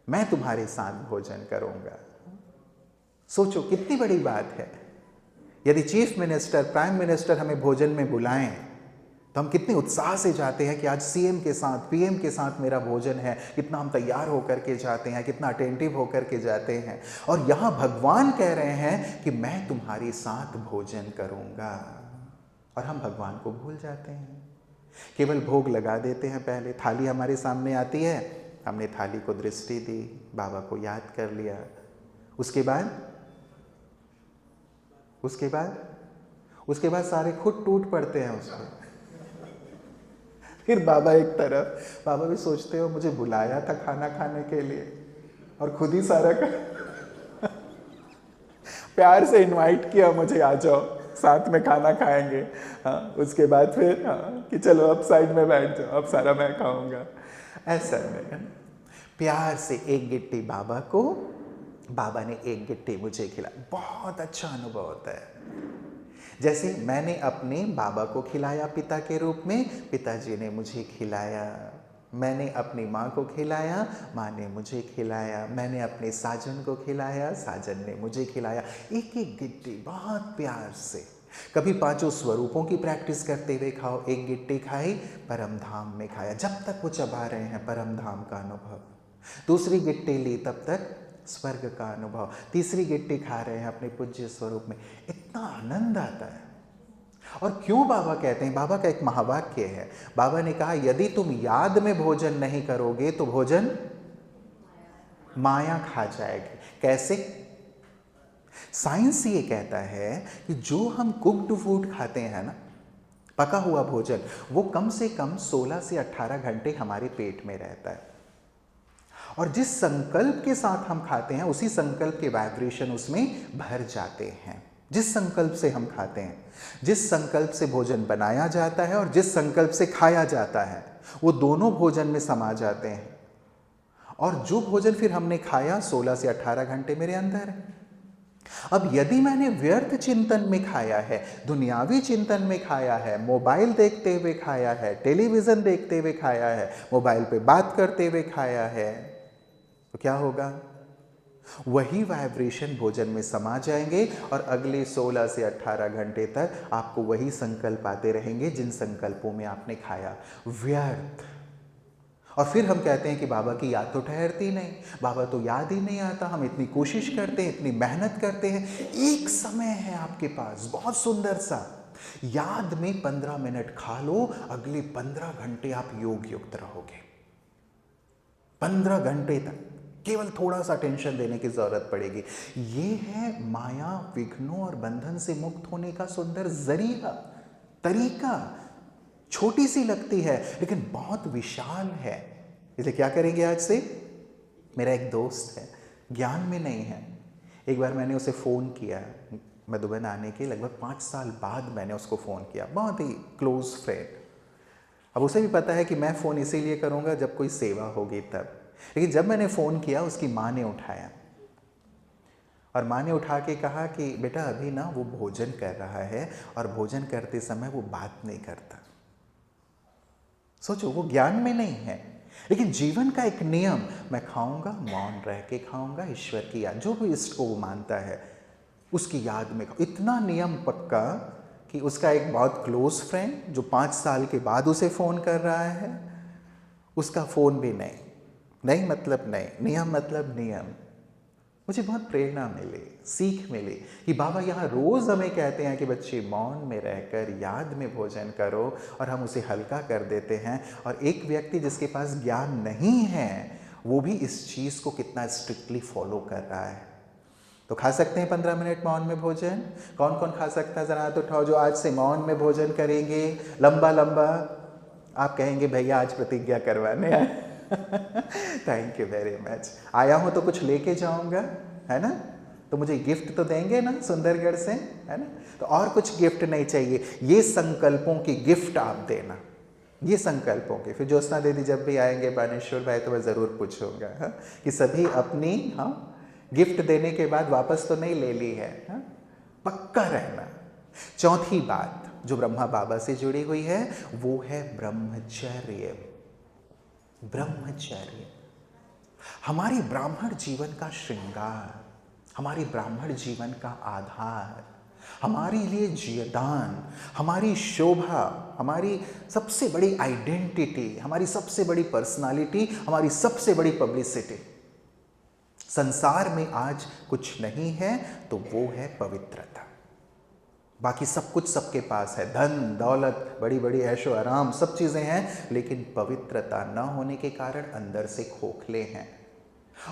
मैं तुम्हारे साथ भोजन करूंगा। सोचो कितनी बड़ी बात है। यदि चीफ मिनिस्टर, प्राइम मिनिस्टर हमें भोजन में बुलाएं, तो हम कितने उत्साह से जाते हैं कि आज सीएम के साथ, पीएम के साथ मेरा भोजन है। कितना हम तैयार होकर के जाते हैं, कितना अटेंटिव होकर के जाते हैं। और यहाँ भगवान कह रहे हैं कि मैं तुम्हारे साथ भोजन करूंगा, और हम भगवान को भूल जाते हैं। केवल भोग लगा देते हैं। पहले थाली हमारे सामने आती है, हमने थाली को दृष्टि दी, बाबा को याद कर लिया। उसके बाद सारे खुद टूट पड़ते हैं उसमें। फिर बाबा एक तरफ, बाबा भी सोचते हो मुझे बुलाया था खाना खाने के लिए और खुद ही सारा प्यार से इनवाइट किया मुझे, आ जाओ साथ में खाना खाएंगे। हाँ, उसके बाद फिर कि चलो अब साइड में बैठ जाओ, अब सारा मैं खाऊंगा। ऐसा नहीं, प्यार से एक गिट्टी बाबा को, बाबा ने एक गिट्टी मुझे खिलाई। बहुत अच्छा अनुभव होता है। जैसे मैंने अपने बाबा को खिलाया पिता के रूप में, पिताजी ने मुझे खिलाया। मैंने अपनी माँ को खिलाया, माँ ने मुझे खिलाया। मैंने अपने साजन को खिलाया, साजन ने मुझे खिलाया। एक एक गिट्टी बहुत प्यार से। कभी पांचों स्वरूपों की प्रैक्टिस करते हुए खाओ। एक गिट्टी खाई, परम धाम में खाया, जब तक वो चबा रहे हैं परम धाम का अनुभव। दूसरी गिट्टी ली, तब तक स्वर्ग का अनुभव। तीसरी गिट्टी खा रहे हैं अपने पूज्य स्वरूप में, इतना आनंद आता है। और क्यों बाबा कहते हैं, बाबा का एक महावाक्य है। बाबा ने कहा यदि तुम याद में भोजन नहीं करोगे तो भोजन माया खा जाएगी। कैसे? साइंस ये कहता है कि जो हम कुक्ड फूड खाते हैं ना, पका हुआ भोजन, वो कम से कम 16 से 18 घंटे हमारे पेट में रहता है। और जिस संकल्प के साथ हम खाते हैं, उसी संकल्प के वाइब्रेशन उसमें भर जाते हैं। जिस संकल्प से हम खाते हैं, जिस संकल्प से भोजन बनाया जाता है और जिस संकल्प से खाया जाता है, वो दोनों भोजन में समा जाते हैं। और जो भोजन फिर हमने खाया 16 से 18 घंटे मेरे अंदर है। अब यदि मैंने व्यर्थ चिंतन में खाया है, दुनियावी चिंतन में खाया है, मोबाइल देखते हुए खाया है, टेलीविजन देखते हुए खाया है, मोबाइल पे बात करते हुए खाया है, तो क्या होगा? वही वाइब्रेशन भोजन में समा जाएंगे और अगले 16 से 18 घंटे तक आपको वही संकल्प आते रहेंगे जिन संकल्पों में आपने खाया। व्यर्थ। और फिर हम कहते हैं कि बाबा की याद तो ठहरती नहीं, बाबा तो याद ही नहीं आता। हम इतनी कोशिश करते हैं, इतनी मेहनत करते हैं। एक समय है आपके पास बहुत सुंदर सा, याद में 15 मिनट खा लो, अगले 15 घंटे आप योग युक्त रहोगे। 15 घंटे तक केवल थोड़ा सा टेंशन देने की जरूरत पड़ेगी। ये है माया, विघ्नों और बंधन से मुक्त होने का सुंदर जरिया, तरीका। छोटी सी लगती है लेकिन बहुत विशाल है। इसलिए क्या करेंगे आज से? मेरा एक दोस्त है, ज्ञान में नहीं है। एक बार मैंने उसे फ़ोन किया, मधुबन आने के लगभग 5 साल बाद मैंने उसको फ़ोन किया, बहुत ही क्लोज फ्रेंड। अब उसे भी पता है कि मैं फ़ोन इसीलिए करूँगा जब कोई सेवा होगी तब। लेकिन जब मैंने फ़ोन किया, उसकी माँ ने उठाया और माँ ने उठा के कहा कि बेटा अभी ना वो भोजन कर रहा है और भोजन करते समय वो बात नहीं करता। सोचो, वो ज्ञान में नहीं है लेकिन जीवन का एक नियम, मैं खाऊंगा मौन रह के खाऊंगा, ईश्वर की याद, जो भी इष्ट को वो मानता है उसकी याद में खाओ। इतना नियम पक्का कि उसका एक बहुत क्लोज फ्रेंड जो 5 साल के बाद उसे फ़ोन कर रहा है, उसका फ़ोन भी नहीं। नहीं मतलब नहीं, नियम मतलब नियम। मुझे बहुत प्रेरणा मिली, सीख मिली कि बाबा यहाँ रोज़ हमें कहते हैं कि बच्चे मौन में रहकर याद में भोजन करो, और हम उसे हल्का कर देते हैं। और एक व्यक्ति जिसके पास ज्ञान नहीं है वो भी इस चीज़ को कितना स्ट्रिक्टली फॉलो कर रहा है। तो खा सकते हैं 15 मिनट मौन में भोजन? कौन कौन खा सकता है? ज़रा हाथ उठाओ जो आज से मौन में भोजन करेंगे लंबा लंबा। आप कहेंगे भैया आज प्रतिज्ञा करवाने आए। Thank you very much. आया हूँ तो कुछ लेके जाऊंगा, है ना? तो मुझे गिफ्ट तो देंगे ना सुंदरगढ़ से, है ना? तो और कुछ गिफ्ट नहीं चाहिए, ये संकल्पों की गिफ्ट आप देना, ये संकल्पों के। फिर ज्योत्सना दीदी जब भी आएंगे, बानेश्वर भाई, तो मैं ज़रूर पूछूंगा कि सभी अपनी गिफ्ट देने के बाद वापस तो नहीं ले ली है, पक्का रहना। चौथी बात जो ब्रह्मा बाबा से जुड़ी हुई है वो है ब्रह्मचर्य। ब्रह्मचर्य हमारी ब्राह्मण जीवन का श्रृंगार, हमारी ब्राह्मण जीवन का आधार, हमारे लिए जीवदान, हमारी शोभा, हमारी सबसे बड़ी आइडेंटिटी, हमारी सबसे बड़ी पर्सनालिटी, हमारी सबसे बड़ी पब्लिसिटी। संसार में आज कुछ नहीं है तो वो है पवित्रता, बाकी सब कुछ सबके पास है, धन दौलत, बड़ी बड़ी ऐशो आराम, सब चीज़ें हैं, लेकिन पवित्रता न होने के कारण अंदर से खोखले हैं।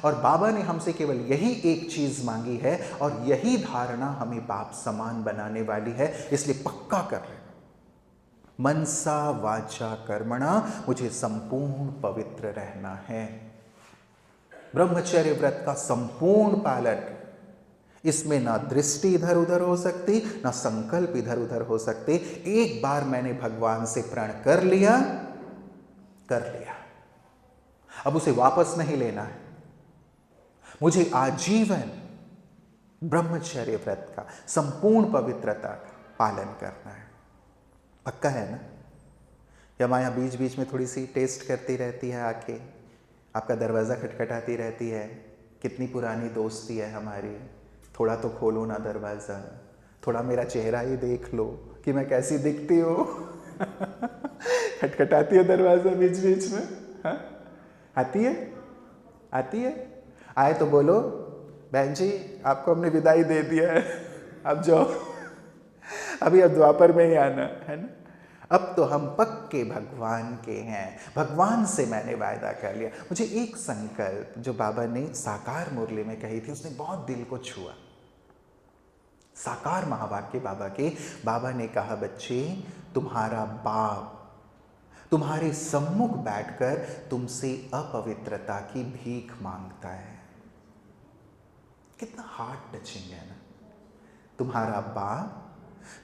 और बाबा ने हमसे केवल यही एक चीज़ मांगी है, और यही धारणा हमें बाप समान बनाने वाली है। इसलिए पक्का कर लेना, मनसा वाचा कर्मणा, मुझे संपूर्ण पवित्र रहना है। ब्रह्मचर्य व्रत का संपूर्ण पालन, इसमें ना दृष्टि इधर उधर हो सकती, ना संकल्प इधर उधर हो सकते। एक बार मैंने भगवान से प्रण कर लिया, अब उसे वापस नहीं लेना है। मुझे आजीवन ब्रह्मचर्य व्रत का संपूर्ण पवित्रता का पालन करना है। पक्का है ना? या माया बीच बीच में थोड़ी सी टेस्ट करती रहती है, आके आपका दरवाज़ा खटखटाती रहती है, कितनी पुरानी दोस्ती है हमारी, थोड़ा तो खोलो ना दरवाज़ा, थोड़ा मेरा चेहरा ही देख लो कि मैं कैसी दिखती हूँ। खटखटाती है दरवाज़ा बीच बीच में, हाँ? आती है? आए तो बोलो, बहन जी आपको हमने विदाई दे दिया है, अब जाओ। अभी अब द्वापर में ही आना है ना। अब तो हम पक्के भगवान के हैं, भगवान से मैंने वायदा कर लिया। मुझे एक संकल्प जो बाबा ने साकार मुरली में कही थी, उसने बहुत दिल को छुआ। साकार महावाक्य बाबा ने कहा, बच्चे तुम्हारा बाप तुम्हारे सम्मुख बैठकर तुमसे अपवित्रता की भीख मांगता है। कितना हार्ट टचिंग है ना। तुम्हारा बाप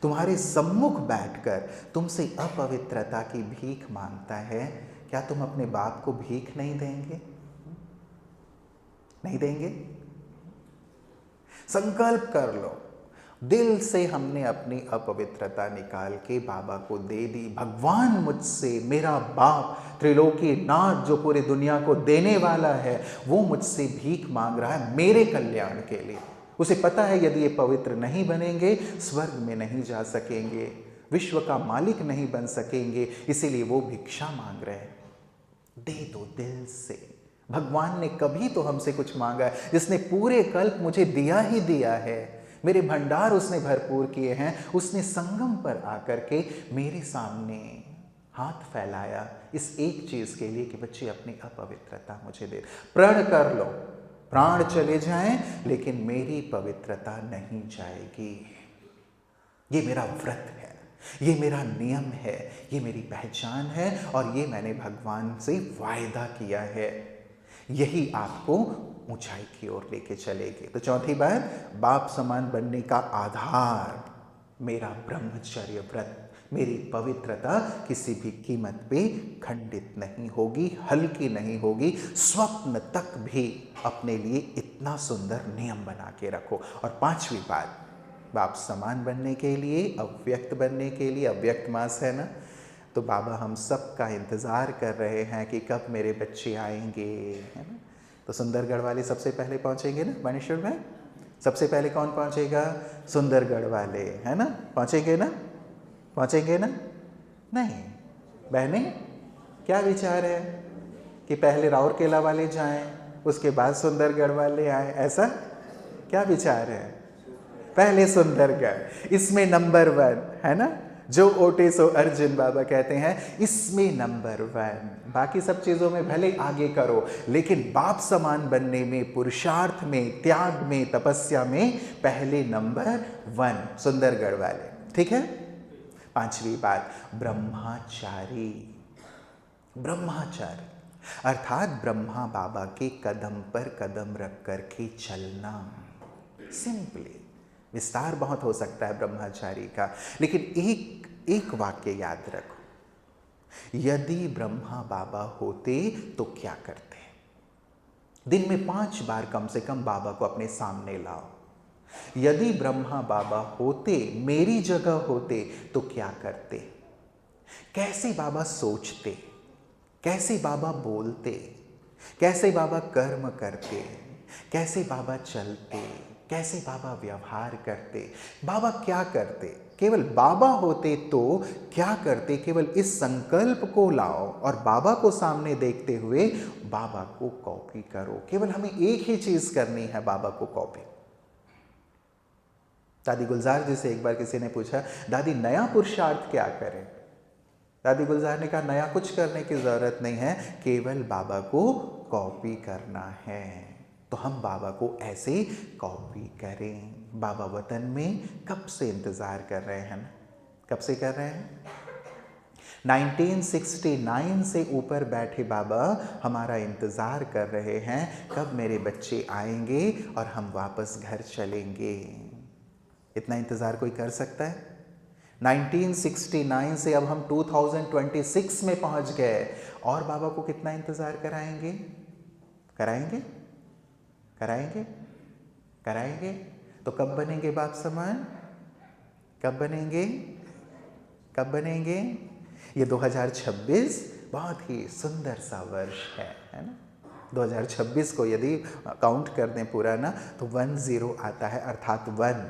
तुम्हारे सम्मुख बैठकर तुमसे अपवित्रता की भीख मांगता है, क्या तुम अपने बाप को भीख नहीं देंगे? नहीं देंगे? संकल्प कर लो, दिल से हमने अपनी अपवित्रता निकाल के बाबा को दे दी। भगवान मुझसे, मेरा बाप त्रिलोकी नाथ जो पूरी दुनिया को देने वाला है, वो मुझसे भीख मांग रहा है मेरे कल्याण के लिए। उसे पता है यदि ये पवित्र नहीं बनेंगे स्वर्ग में नहीं जा सकेंगे, विश्व का मालिक नहीं बन सकेंगे, इसीलिए वो भिक्षा मांग रहे हैं। दे दो दिल से। भगवान ने कभी तो हमसे कुछ मांगा है, जिसने पूरे कल्प मुझे दिया ही दिया है, मेरे भंडार उसने भरपूर किए हैं। उसने संगम पर आकर के मेरे सामने हाथ फैलाया इस एक चीज के लिए कि बच्चे अपनी अपवित्रता मुझे दे। प्रण कर लो, प्राण चले जाएं लेकिन मेरी पवित्रता नहीं जाएगी। ये मेरा व्रत है, ये मेरा नियम है, ये मेरी पहचान है, और ये मैंने भगवान से वायदा किया है। यही आपको ऊंचाई की ओर लेके चलेगी। तो चौथी बात, बाप समान बनने का आधार मेरा ब्रह्मचर्य व्रत, मेरी पवित्रता किसी भी कीमत पे खंडित नहीं होगी, हल्की नहीं होगी। स्वप्न तक भी अपने लिए इतना सुंदर नियम बना के रखो। और पांचवी बात, बाप समान बनने के लिए, अव्यक्त बनने के लिए, अव्यक्त मास है ना, तो बाबा हम सब का इंतज़ार कर रहे हैं कि कब मेरे बच्चे आएंगे, है ना। तो सुंदरगढ़ वाले सबसे पहले पहुंचेंगे ना बानेश्वर में। सबसे पहले कौन पहुंचेगा? सुंदरगढ़ वाले, है ना। पहुंचेंगे ना? पहुंचेंगे ना? नहीं बहने, क्या विचार है कि पहले राउरकेला वाले जाएं, उसके बाद सुंदरगढ़ वाले आए, ऐसा क्या विचार है? पहले सुंदरगढ़, इसमें नंबर 1 है ना। जो ओटे सो अर्जुन, बाबा कहते हैं इसमें नंबर 1। बाकी सब चीज़ों में भले आगे करो, लेकिन बाप समान बनने में, पुरुषार्थ में, त्याग में, तपस्या में पहले नंबर 1 सुंदरगढ़ वाले, ठीक है। पांचवी बात, ब्रह्मचारी। ब्रह्मचारी अर्थात ब्रह्मा बाबा के कदम पर कदम रख करके चलना। सिंपली, विस्तार बहुत हो सकता है ब्रह्मचारी का, लेकिन एक वाक्य याद रखो, यदि ब्रह्मा बाबा होते तो क्या करते? दिन में 5 बार कम से कम बाबा को अपने सामने लाओ। यदि ब्रह्मा बाबा होते, मेरी जगह होते तो क्या करते? कैसे बाबा सोचते, कैसे बाबा बोलते, कैसे बाबा कर्म करते, कैसे बाबा चलते, कैसे बाबा व्यवहार करते, बाबा क्या करते? केवल बाबा होते तो क्या करते? केवल इस संकल्प को लाओ और बाबा को सामने देखते हुए बाबा को कॉपी करो। केवल हमें एक ही चीज करनी है, बाबा को कॉपी। दादी गुलजार जी से एक बार किसी ने पूछा, दादी नया पुरुषार्थ क्या करें? दादी गुलजार ने कहा, नया कुछ करने की ज़रूरत नहीं है, केवल बाबा को कॉपी करना है। तो हम बाबा को ऐसे कॉपी करें। बाबा वतन में कब से इंतज़ार कर रहे हैं ना? कब से कर रहे हैं? 1969 से ऊपर बैठे बाबा हमारा इंतज़ार कर रहे हैं, कब मेरे बच्चे आएंगे और हम वापस घर चलेंगे। इतना इंतज़ार कोई कर सकता है? 1969 से अब हम 2026 में पहुंच गए और बाबा को कितना इंतज़ार कराएंगे? कराएंगे? कराएंगे? कराएंगे? तो कब बनेंगे बाप समान? कब बनेंगे? कब बनेंगे? ये 2026 बहुत ही सुंदर सा वर्ष है ना? 2026 को यदि काउंट कर दें पूरा ना, तो 10 आता है, अर्थात 1।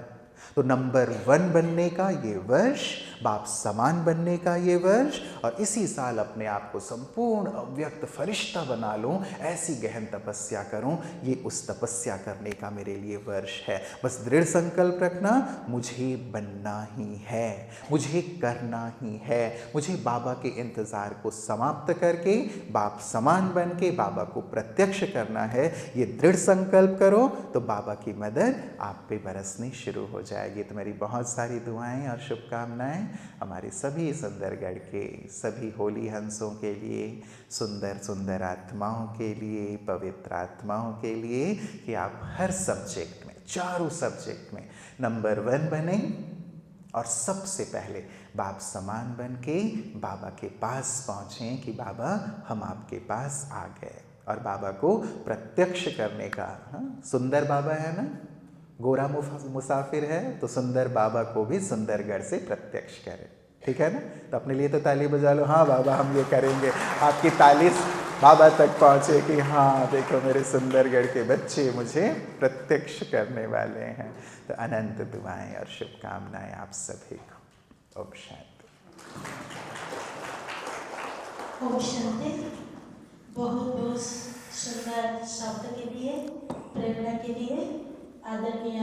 तो नंबर 1 बनने का ये वर्ष, बाप समान बनने का ये वर्ष, और इसी साल अपने आप को संपूर्ण अव्यक्त फरिश्ता बना लूं, ऐसी गहन तपस्या करूं, ये उस तपस्या करने का मेरे लिए वर्ष है। बस दृढ़ संकल्प रखना, मुझे बनना ही है, मुझे करना ही है, मुझे बाबा के इंतज़ार को समाप्त करके बाप समान बन के बाबा को प्रत्यक्ष करना है। ये दृढ़ संकल्प करो तो बाबा की मदद आप पे बरसनी शुरू हो जाएगी। तो मेरी बहुत सारी दुआएं और शुभकामनाएं हमारे सभी सुंदरगढ़ के सभी होली हंसों के लिए, सुंदर सुंदर आत्माओं के लिए, पवित्र आत्माओं के लिए, कि आप हर सब्जेक्ट में, चारों सब्जेक्ट में नंबर 1 बने और सबसे पहले बाप समान बन के बाबा के पास पहुँचें कि बाबा हम आपके पास आ गए, और बाबा को प्रत्यक्ष करने का। सुंदर बाबा है ना, गोरा मुसाफिर है, तो सुंदर बाबा को भी सुंदरगढ़ से प्रत्यक्ष करें। ठीक है ना? तो अपने लिए तो ताली बजा लो, हाँ बाबा हम ये करेंगे। आपकी ताली बाबा तक पहुँचे कि हाँ देखो मेरे सुंदरगढ़ के बच्चे मुझे प्रत्यक्ष करने वाले हैं। तो अनंत दुआएं और शुभकामनाएं आप सभी को। ओम शांति। ओम शांति। बहुत बहुत सुंदर शब्द के लिए, प्रेरणा के लिए आदरणीय